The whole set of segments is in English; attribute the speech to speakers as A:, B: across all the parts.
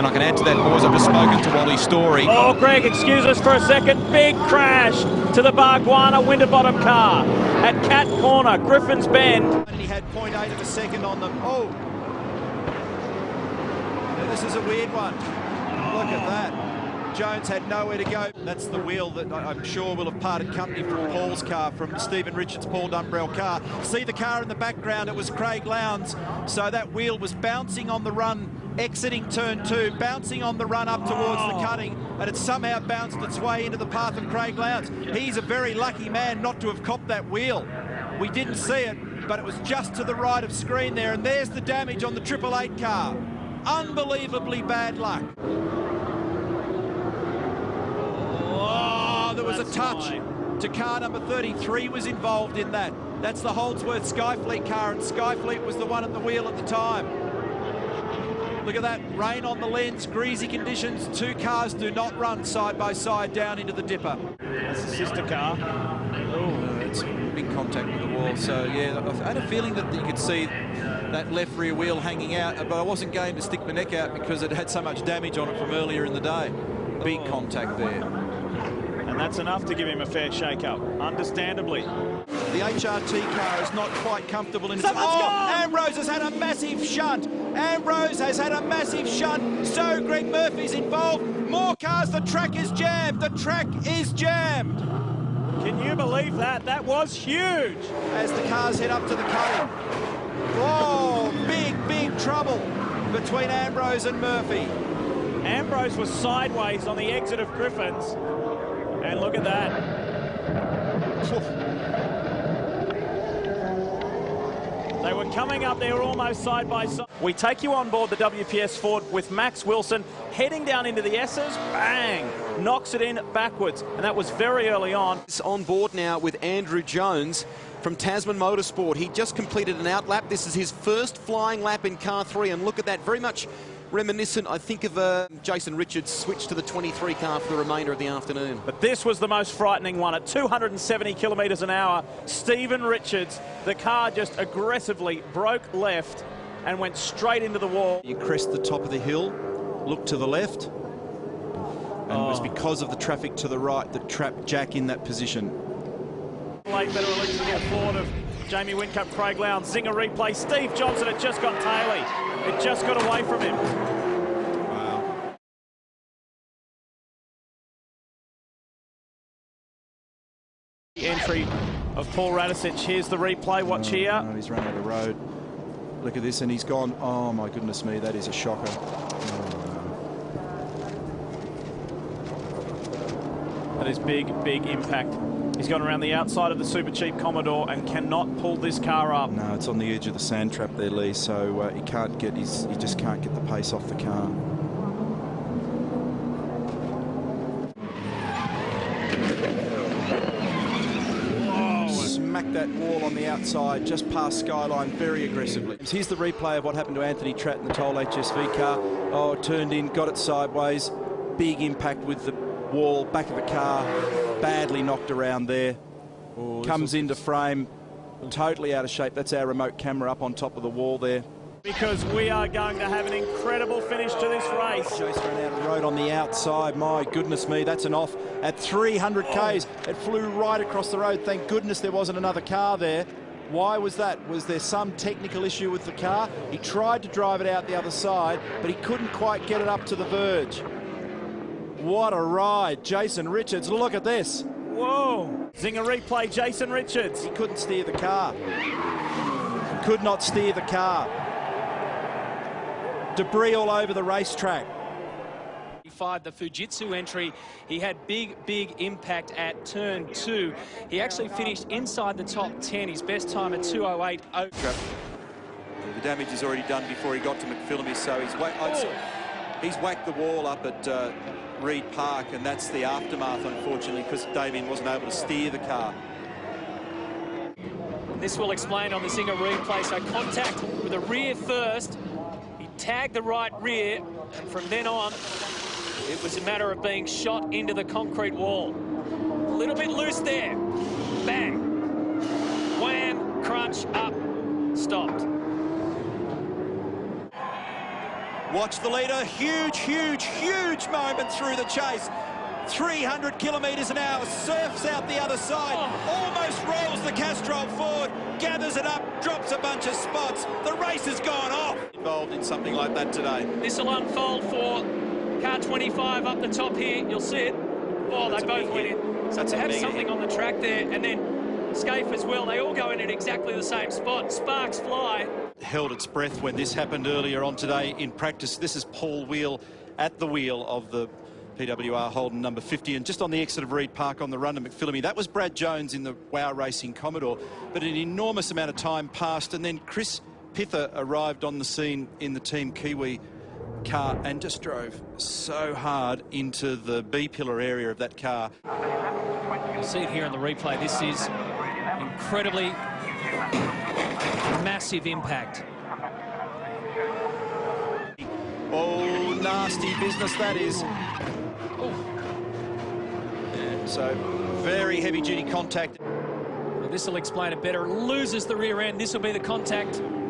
A: And I can add to that, boys, I've just spoken to Wally Story.
B: Oh, Greg, excuse us for a second. Big crash to the Bargwana Winterbottom car at Cat Corner, Griffin's Bend.
C: And he had 0.8 of a second on them. Oh! Now this is a weird one. Look at that. Jones had nowhere to go. That's the wheel that I'm sure will have parted company from Paul's car, from Stephen Richards' Paul Dumbrell car. See the car in the background, it was Craig Lowndes. So that wheel was bouncing on the run, exiting turn 2, bouncing on the run up towards the cutting, and it somehow bounced its way into the path of Craig Lowndes. He's a very lucky man not to have copped that wheel. We didn't see it, but it was just to the right of screen there, and there's the damage on the 888 car. Unbelievably bad luck. There was a touch to car number 33 was involved in that. That's the Holdsworth Skyfleet car, and Skyfleet was the one at the wheel at the time. Look at that, rain on the lens, greasy conditions. Two cars do not run side by side down into the dipper.
B: That's the sister car.
C: It's big contact with the wall. So yeah, I had a feeling that you could see that left rear wheel hanging out, but I wasn't going to stick my neck out because it had so much damage on it from earlier in the day. Big contact there.
B: And that's enough to give him a fair shake-up, understandably.
C: The HRT car is not quite comfortable in its... Ambrose has had a massive shunt. Ambrose has had a massive shunt. So Greg Murphy's involved. More cars. The track is jammed. The track is jammed.
B: Can you believe that? That was huge.
C: As the cars head up to the cutting. Oh, big trouble between Ambrose and Murphy.
B: Ambrose was sideways on the exit of Griffin's. And look at that. They were coming up, they were almost side by side. We take you on board the WPS Ford with Max Wilson heading down into the S's, bang, knocks it in backwards. And that was very early on.
D: It's on board now with Andrew Jones from Tasman Motorsport. He just completed an outlap. This is his first flying lap in car 3, and look at that, very much reminiscent, I think, of Jason Richards' switch to the 23 car for the remainder of the afternoon.
B: But this was the most frightening one. At 270 kilometres an hour, Stephen Richards, the car just aggressively broke left and went straight into the wall.
C: You crest the top of the hill, look to the left, and it was because of the traffic to the right that trapped Jack in that position.
B: Late better release to the forward of Jamie Whincup, Craig Lowndes, zinger replay. Steve Johnson had just got Taylor. It just got away from him.
C: Wow.
B: The entry of Paul Radicic. Here's the replay. Watch here.
C: No, he's run out of the road. Look at this, and he's gone. Oh my goodness me, that is a shocker.
B: That is big impact. He's gone around the outside of the Super Cheap Commodore and cannot pull this car up.
C: No, it's on the edge of the sand trap there, Lee, so he can't get he just can't get the pace off the car. Smack that wall on the outside, just past Skyline very aggressively. Here's the replay of what happened to Anthony Tratt in the Toll HSV car. Oh, it turned in, got it sideways. Big impact with the wall, back of the car, badly knocked around there. Comes into frame, totally out of shape. That's our remote camera up on top of the wall there.
B: Because we are going to have an incredible finish to this race.
C: Chase ran out of the road on the outside. My goodness me, that's an off at 300 Ks. It flew right across the road. Thank goodness there wasn't another car there. Why was that? Was there some technical issue with the car? He tried to drive it out the other side, but he couldn't quite get it up to the verge. What a ride. Jason Richards, look at this.
B: Whoa. Zinger replay, Jason Richards.
C: He couldn't steer the car. Could not steer the car. Debris all over the racetrack.
E: He fired the Fujitsu entry. He had big impact at turn 2. He actually finished inside the top 10. His best time at 2:08.
C: The damage is already done before he got to McPhillamy, so he's whacked the wall up at Reed Park, and that's the aftermath, unfortunately, because Damien wasn't able to steer the car.
E: This will explain on the Zinger replay. So contact with the rear first. He tagged the right rear, and from then on, it was a matter of being shot into the concrete wall. A little bit loose there. Bang. Wham, crunch, up, stopped.
C: Watch the leader. Huge, huge, huge moment through the chase. 300 kilometres an hour, surfs out the other side, almost rolls the Castrol forward, gathers it up, drops a bunch of spots. The race has gone off. Involved in something like that today.
E: This will unfold for car 25 up the top here. You'll see it. Oh, they both went in. So to have something on the track there, and then Scaife as well, they all go in at exactly the same spot. Sparks fly.
C: Held its breath when this happened earlier on today in practice. This is Paul Wheel at the wheel of the PWR Holden number 50, and just on the exit of Reed Park on the run to McPhillamy. That was Brad Jones in the WOW Racing Commodore, but an enormous amount of time passed, and then Chris Pither arrived on the scene in the Team Kiwi car and just drove so hard into the B-pillar area of that car.
E: You'll see it here in the replay. This is incredibly massive impact.
C: Oh, nasty business that is. So, very heavy-duty contact.
E: Well, this will explain it better. It loses the rear end. This will be the contact from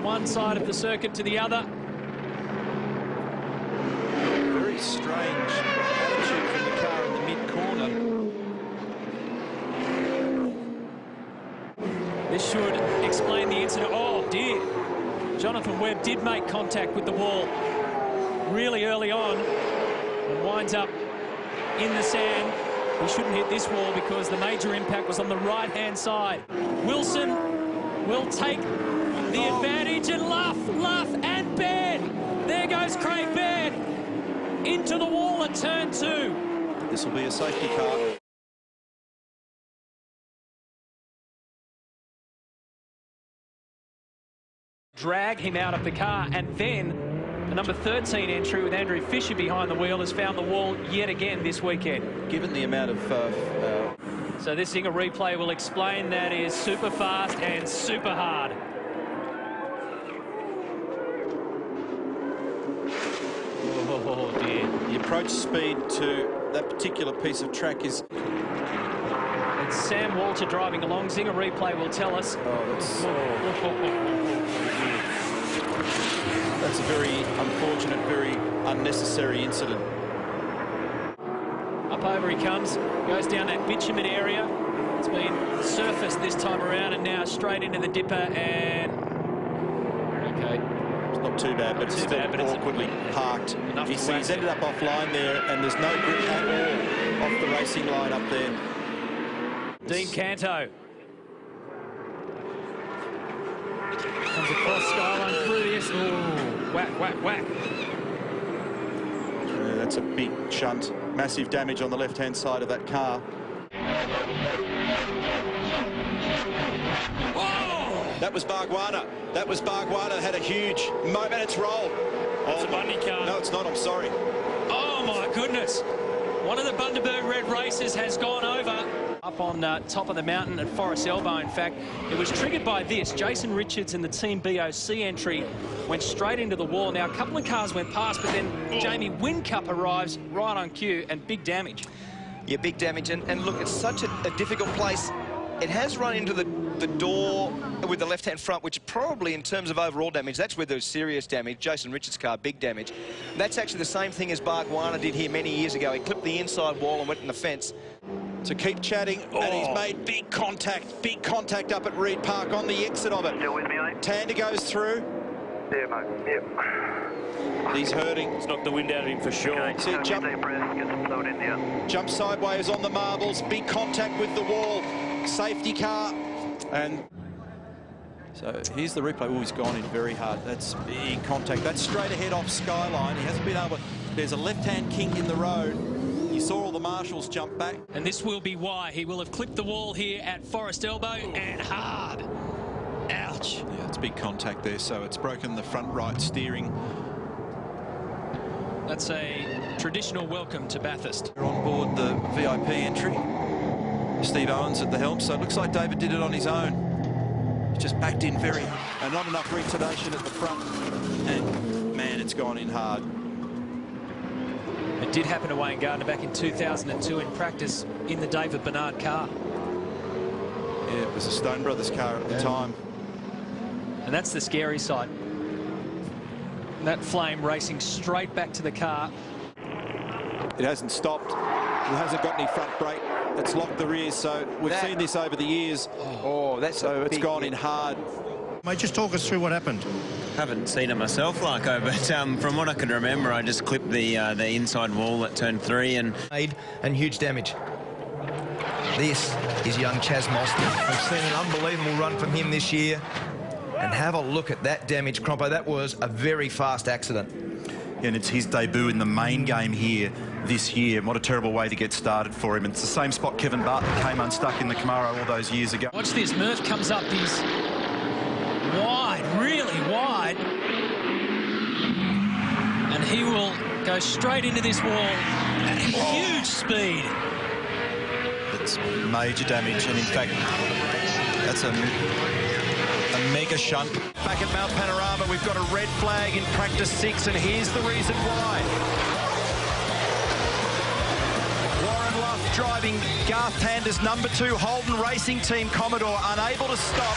E: one side of the circuit to the other.
C: Very strange attitude from the car in the mid-corner.
E: This should explain the incident. Oh, dear. Jonathan Webb did make contact with the wall really early on and winds up in the sand. He shouldn't hit this wall because the major impact was on the right-hand side. Wilson will take the advantage, and Luff and Baird. There goes Craig Baird into the wall at turn 2.
C: This will be a safety car.
E: Drag him out of the car, and then the number 13 entry with Andrew Fisher behind the wheel has found the wall yet again this weekend.
C: Given the amount of...
E: So this Zinger replay will explain that is super fast and super hard. Oh dear.
C: The approach speed to that particular piece of track is...
E: It's Sam Walter driving along. Zinger replay will tell us.
C: That's a very unfortunate, very unnecessary incident.
E: Up over he comes, goes down that bitumen area. It's been surfaced this time around, and now straight into the dipper, and okay.
C: It's not too bad, but it's still awkwardly parked. He's ended up offline there, and there's no grip at all off the racing line up there.
E: Dean Canto comes across Skyline through this. Ooh, whack, whack, whack.
C: Yeah, that's a big shunt. Massive damage on the left-hand side of that car.
E: Whoa!
C: That was Bargwanna. That was Bargwanna. Had a huge moment. It's rolled.
E: That's a Bundy car.
C: No, it's not. I'm sorry.
E: Oh, my goodness. One of the Bundaberg Red races has gone over. Up on top of the mountain at Forest Elbow, in fact. It was triggered by this. Jason Richards and the Team BOC entry went straight into the wall. Now, a couple of cars went past, but then Jamie Whincup arrives right on cue, and big damage.
F: Yeah, big damage. And look, it's such a difficult place. It has run into the door with the left-hand front, which probably, in terms of overall damage, that's where there's serious damage. Jason Richards' car, big damage. That's actually the same thing as Bargwanna did here many years ago. He clipped the inside wall and went in the fence.
C: To keep chatting, and he's made big contact up at Reed Park on the exit of it.
G: Still with me, mate?
C: Tander goes through.
G: Yeah, mate. Yep.
C: He's hurting.
B: It's knocked the wind out of him for sure.
G: Okay,
C: See it jump.
G: deep breath, get some fluid in there.
C: Jump sideways on the marbles. Big contact with the wall. Safety car. And so here's the replay. Oh, he's gone in very hard. That's big contact. That's straight ahead off Skyline. He hasn't been able to... There's a left-hand kink in the road. You saw all the marshals jump back.
E: And this will be why he will have clipped the wall here at Forest Elbow, and hard. Ouch.
C: Yeah, it's big contact there, so it's broken the front right steering.
E: That's a traditional welcome to Bathurst.
C: We're on board the VIP entry. Steve Owens at the helm, so it looks like David did it on his own. He just backed in very... and not enough retardation at the front. And, man, it's gone in hard.
E: It did happen to Wayne Gardner back in 2002 in practice in the David Bernard car.
C: Yeah, it was a Stone Brothers car at the time.
E: And that's the scary side. That flame racing straight back to the car.
C: It hasn't stopped. It hasn't got any front brake. It's locked the rears, so we've seen this over the years.
F: Oh, that's
C: so it's gone in hard.
H: Mate, just talk us through what happened.
I: Haven't seen it myself, Larko, but from what I can remember, I just clipped the inside wall at turn 3 and
F: huge damage. This is young Chaz Mostert. We've seen an unbelievable run from him this year. And have a look at that damage, Crompo. That was a very fast accident.
H: And it's his debut in the main game here this year. What a terrible way to get started for him. It's the same spot Kevin Barton came unstuck in the Camaro all those years ago.
E: Watch this. Murph comes up. He's wide, really wide. And he will go straight into this wall at huge speed.
H: It's major damage, and in fact, that's a mega shunt.
C: Back at Mount Panorama, we've got a red flag in practice 6, and here's the reason why. Warren Luff driving Garth Tander's number 2 Holden Racing Team Commodore, unable to stop.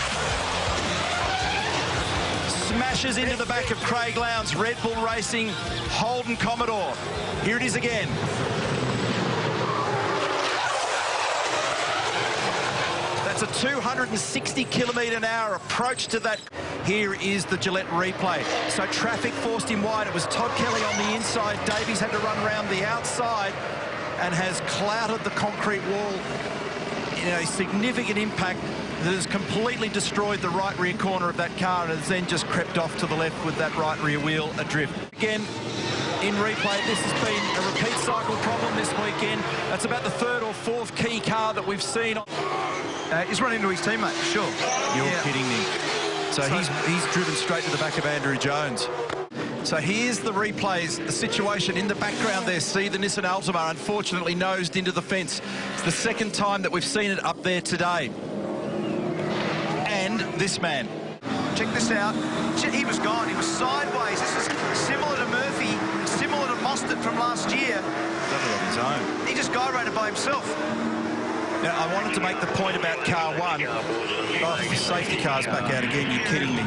C: Smashes into the back of Craig Lowndes, Red Bull Racing Holden Commodore. Here it is again. That's a 260km/h approach to that. Here is the Gillette replay. So traffic forced him wide. It was Todd Kelly on the inside. Davies had to run around the outside and has clouted the concrete wall in a significant impact that has completely destroyed the right rear corner of that car and has then just crept off to the left with that right rear wheel adrift. Again, in replay, this has been a repeat cycle problem this weekend. That's about the 3rd or 4th key car that we've seen.
F: He's run into his teammate, sure.
C: You're kidding me. So he's driven straight to the back of Andrew Jones. So here's the replays, the situation in the background there. See the Nissan Altima unfortunately nosed into the fence. It's the 2nd time that we've seen it up there today. And this man.
F: Check this out. He was gone. He was sideways. This is similar to Murphy, similar to Mostert from last year.
C: Done it on his own.
F: He just gyrated by himself.
C: Now, I wanted to make the point about car 1. Oh, the safety car's back out again. You're kidding me.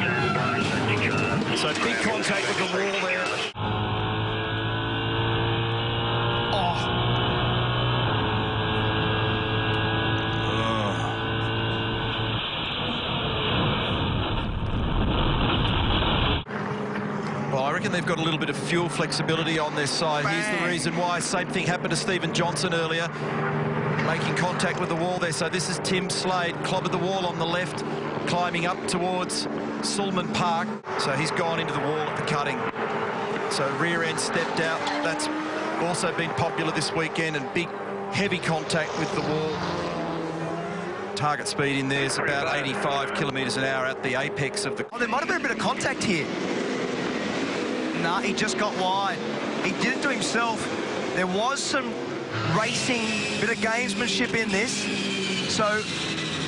C: So big contact with the wall there. Well, I reckon they've got a little bit of fuel flexibility on their side. Bang. Here's the reason why. Same thing happened to Stephen Johnson earlier. Making contact with the wall there. So this is Tim Slade, clobbered the wall on the left, climbing up towards Sulman Park. So he's gone into the wall at the cutting. So rear end stepped out. That's also been popular this weekend, and big, heavy contact with the wall. Target speed in there is about 85km/h at the apex of the...
F: Oh, there might have been a bit of contact here. Nah, he just got wide. He did it to himself. There was some racing, bit of gamesmanship in this. So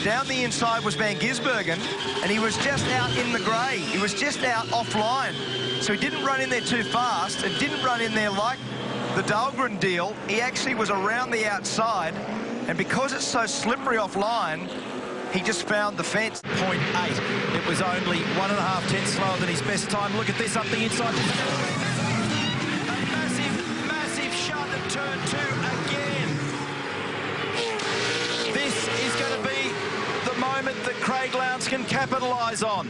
F: down the inside was Van Gisbergen, and he was just out in the grey. He was just out offline. So he didn't run in there too fast and didn't run in there like the Dahlgren deal. He actually was around the outside, and because it's so slippery offline, he just found the fence.
C: 0.8. It was only 1.5 tenths slower than his best time. Look at this up the inside. Massive shot at turn 2 again. This is going to be the moment that Craig Lowndes can capitalise on.